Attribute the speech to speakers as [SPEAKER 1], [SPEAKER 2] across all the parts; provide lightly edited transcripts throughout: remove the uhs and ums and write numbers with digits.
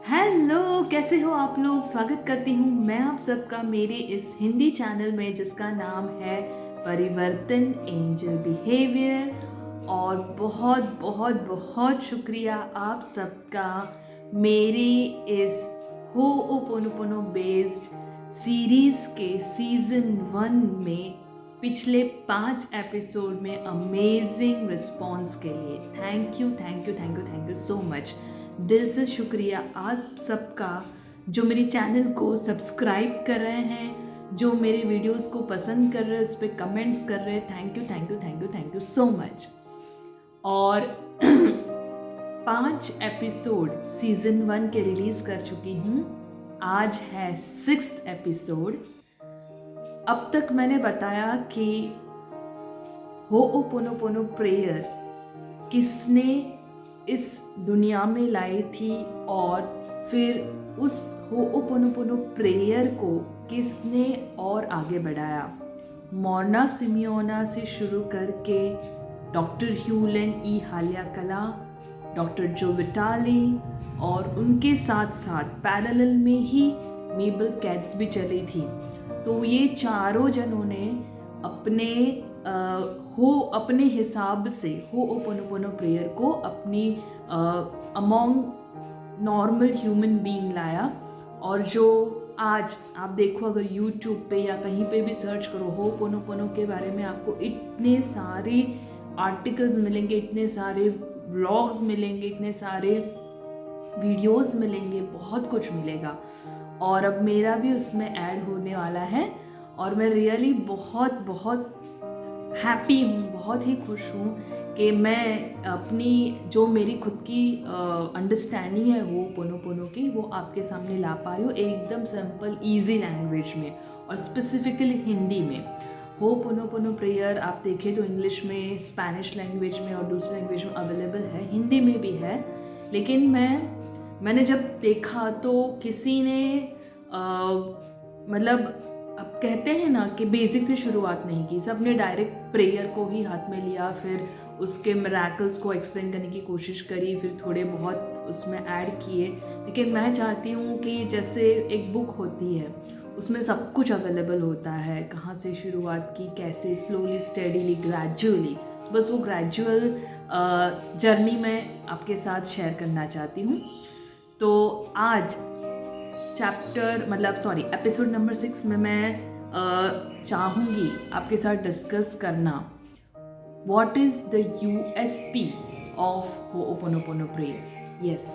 [SPEAKER 1] Hello, कैसे हो आप लोग। स्वागत करती हूँ मैं आप सबका मेरे इस हिंदी चैनल में जिसका नाम है परिवर्तन एंजल बिहेवियर। और बहुत बहुत बहुत शुक्रिया आप सबका मेरे इस होओपोनोपोनो बेस्ड सीरीज़ के सीज़न 1 में पिछले 5 एपिसोड में अमेजिंग रिस्पॉन्स के लिए thank you thank you thank you thank you so much. दिल से शुक्रिया आप सबका जो मेरे चैनल को सब्सक्राइब कर रहे हैं, जो मेरे वीडियोस को पसंद कर रहे हैं, उस पर कमेंट्स कर रहे हैं। Thank you thank you thank you thank you so much. और 5 एपिसोड सीजन 1 के रिलीज कर चुकी हूँ। आज है 6th एपिसोड। अब तक मैंने बताया कि होओपोनोपोनो प्रेयर किसने इस दुनिया में लाई थी और फिर उस होओपोनोपोनो प्रेयर को किसने और आगे बढ़ाया। मोर्ना सिमियोना से शुरू करके डॉक्टर ह्यूलन ई हाल्याकला, डॉक्टर जो विटाली और उनके साथ साथ पैरेलल में ही मेबल कैट्स भी चली थी। तो ये चारों जनों ने अपने हिसाब से होओपोनोपोनो प्रेयर को अपनी अमोंग नॉर्मल ह्यूमन बीइंग लाया। और जो आज आप देखो, अगर यूट्यूब पे या कहीं पे भी सर्च करो होओपोनोपोनो के बारे में, आपको इतने सारे आर्टिकल्स मिलेंगे, इतने सारे व्लॉग्स मिलेंगे, इतने सारे वीडियोस मिलेंगे, बहुत कुछ मिलेगा। और अब मेरा भी उसमें ऐड होने वाला है और मैं रियली बहुत बहुत हैप्पी हूँ, बहुत ही खुश हूँ कि मैं अपनी जो मेरी खुद की अंडरस्टैंडिंग है होओपोनोपोनो की, वो आपके सामने ला पा रही हूँ एकदम सिंपल ईजी लैंग्वेज में और स्पेसिफिकली हिंदी में। होओपोनोपोनो प्रेयर आप देखें तो इंग्लिश में, स्पेनिश लैंग्वेज में और दूसरी लैंग्वेज में अवेलेबल है, हिंदी में भी है। लेकिन मैंने जब देखा तो किसी ने मतलब अब कहते हैं ना कि बेसिक से शुरुआत नहीं की, सबने डायरेक्ट प्रेयर को ही हाथ में लिया, फिर उसके मिरेकल्स को एक्सप्लेन करने की कोशिश करी, फिर थोड़े बहुत उसमें ऐड किए। लेकिन मैं चाहती हूँ कि जैसे एक बुक होती है उसमें सब कुछ अवेलेबल होता है, कहाँ से शुरुआत की, कैसे, स्लोली स्टेडीली ग्रेजुअली, बस वो ग्रेजुअल जर्नी मैं आपके साथ शेयर करना चाहती हूँ। तो आज एपिसोड नंबर 6 में मैं चाहूँगी आपके साथ डिस्कस करना what is the USP of ho'oponopono prayer. Yes,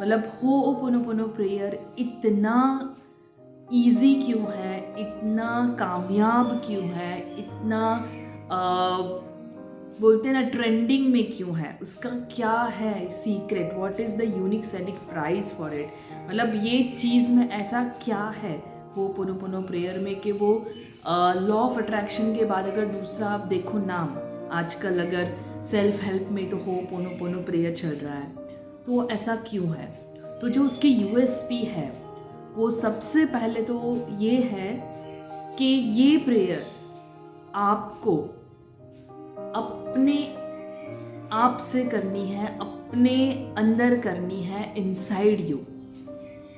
[SPEAKER 1] मतलब होओपोनोपोनो प्रेयर इतना ईजी क्यों है, इतना कामयाब क्यों है, इतना बोलते हैं ना ट्रेंडिंग में क्यों है, उसका क्या है secret, what is the unique selling price for it. मतलब ये चीज़ में ऐसा क्या है होओपोनोपोनो प्रेयर में कि वो लॉ ऑफ अट्रैक्शन के बाद अगर दूसरा आप देखो नाम आजकल, अगर सेल्फ हेल्प में तो होओपोनोपोनो प्रेयर चल रहा है, तो ऐसा क्यों है। तो जो उसकी USP है वो सबसे पहले तो ये है कि ये प्रेयर आपको अपने आप से करनी है, अपने अंदर करनी है, इनसाइड यू।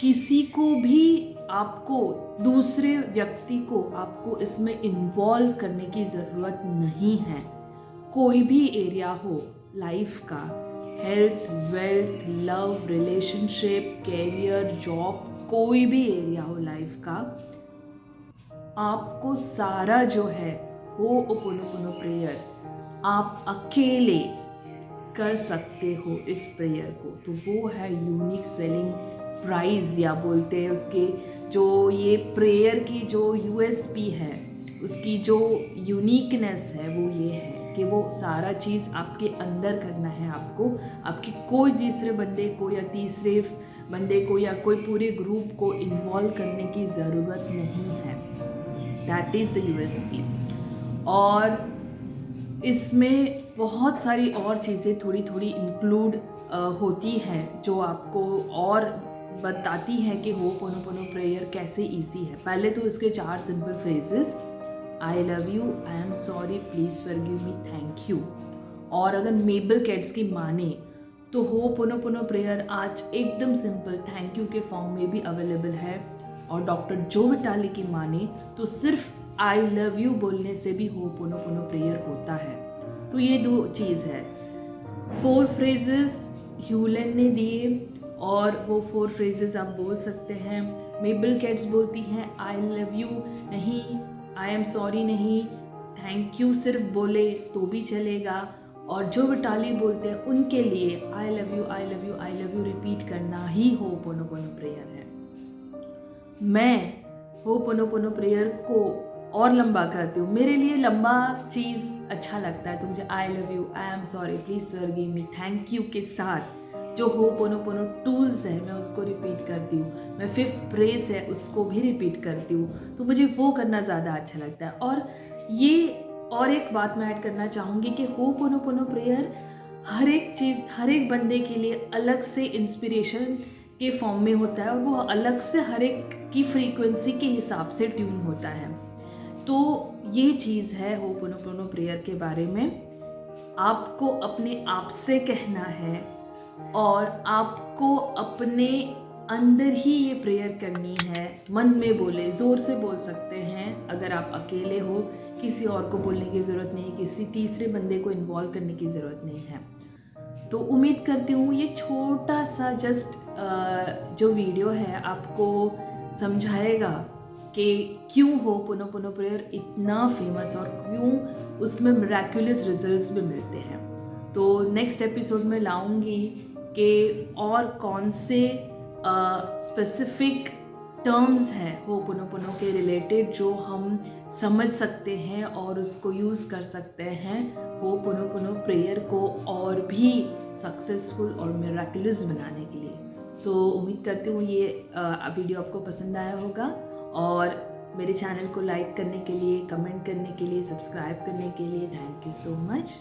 [SPEAKER 1] किसी को भी आपको, दूसरे व्यक्ति को आपको इसमें इन्वॉल्व करने की ज़रूरत नहीं है। कोई भी एरिया हो लाइफ का, health, wealth, love, relationship, career, job, कोई भी एरिया हो लाइफ का, आपको सारा जो है होओपोनोपोनो प्रेयर आप अकेले कर सकते हो इस प्रेयर को। तो वो है यूनिक सेलिंग प्राइस, या बोलते हैं उसके जो ये प्रेयर की जो USP है, उसकी जो यूनिकनेस है वो ये है कि वो सारा चीज़ आपके अंदर करना है। आपको आपके कोई तीसरे बंदे को या तीसरे बंदे को या कोई पूरे ग्रुप को इन्वॉल्व करने की ज़रूरत नहीं है। That is the USP। और इसमें बहुत सारी और चीज़ें थोड़ी थोड़ी इंक्लूड होती हैं जो आपको और बताती हैं कि होओपोनोपोनो प्रेयर कैसे इजी है। पहले तो इसके 4 simple phrases, I love you, I am sorry, please forgive me, thank you. और अगर मेबल कैट्स की माने तो होपोनोपोनो प्रेयर आज एकदम सिंपल थैंक यू के फॉर्म में भी अवेलेबल है। और डॉक्टर जो विटाली की माने तो सिर्फ आई लव यू बोलने से भी होपोनोपोनो प्रेयर होता है। तो ये 2 चीज़ है। 4 फ्रेजेस ह्यूलन ने दिए और वो 4 फ्रेजेस आप बोल सकते हैं। मेबल कैट्स बोलती हैं आई लव यू नहीं, आई एम सॉरी नहीं, थैंक यू सिर्फ बोले तो भी चलेगा। और जो विटाली बोलते हैं उनके लिए I love you I love you I love you repeat करना ही होपोनोपोनो प्रेयर है। मैं होपोनोपोनो प्रेयर को और लंबा करती हूँ। मेरे लिए लंबा चीज़ अच्छा लगता है, तो मुझे I love you, I am sorry, please forgive me, thank you के साथ जो होपोनोपोनो टूल्स है मैं उसको रिपीट करती हूँ। मैं 5th प्रेज है उसको भी रिपीट करती हूँ, तो मुझे वो करना ज़्यादा अच्छा लगता है। और एक बात मैं ऐड करना चाहूँगी कि होपोनोपोनो प्रेयर हर एक चीज़, हर एक बंदे के लिए अलग से इंस्पिरेशन के फॉर्म में होता है और वो अलग से हर एक की फ्रीक्वेंसी के हिसाब से ट्यून होता है। तो ये चीज़ है होपोनोपोनो प्रेयर के बारे में। आपको अपने आप से कहना है और आपको अपने अंदर ही ये प्रेयर करनी है। मन में बोले, ज़ोर से बोल सकते हैं अगर आप अकेले हो, किसी और को बोलने की ज़रूरत नहीं, किसी तीसरे बंदे को इन्वॉल्व करने की ज़रूरत नहीं है। तो उम्मीद करती हूँ ये छोटा सा जस्ट जो वीडियो है आपको समझाएगा कि क्यों होपोनोपोनो प्रेयर इतना फेमस और क्यों उसमें मिरेक्युलस रिजल्ट्स भी मिलते हैं। तो नेक्स्ट एपिसोड में लाऊंगी कि और कौन से स्पेसिफिक टर्म्स हैं होपोनोपोनो के रिलेटेड जो हम समझ सकते हैं और उसको यूज़ कर सकते हैं होपोनोपोनो प्रेयर को और भी सक्सेसफुल और मिरेक्युलस बनाने के लिए। सो उम्मीद करती हूँ ये वीडियो आपको पसंद आया होगा और मेरे चैनल को लाइक करने के लिए, कमेंट करने के लिए, सब्सक्राइब करने के लिए थैंक यू सो मच।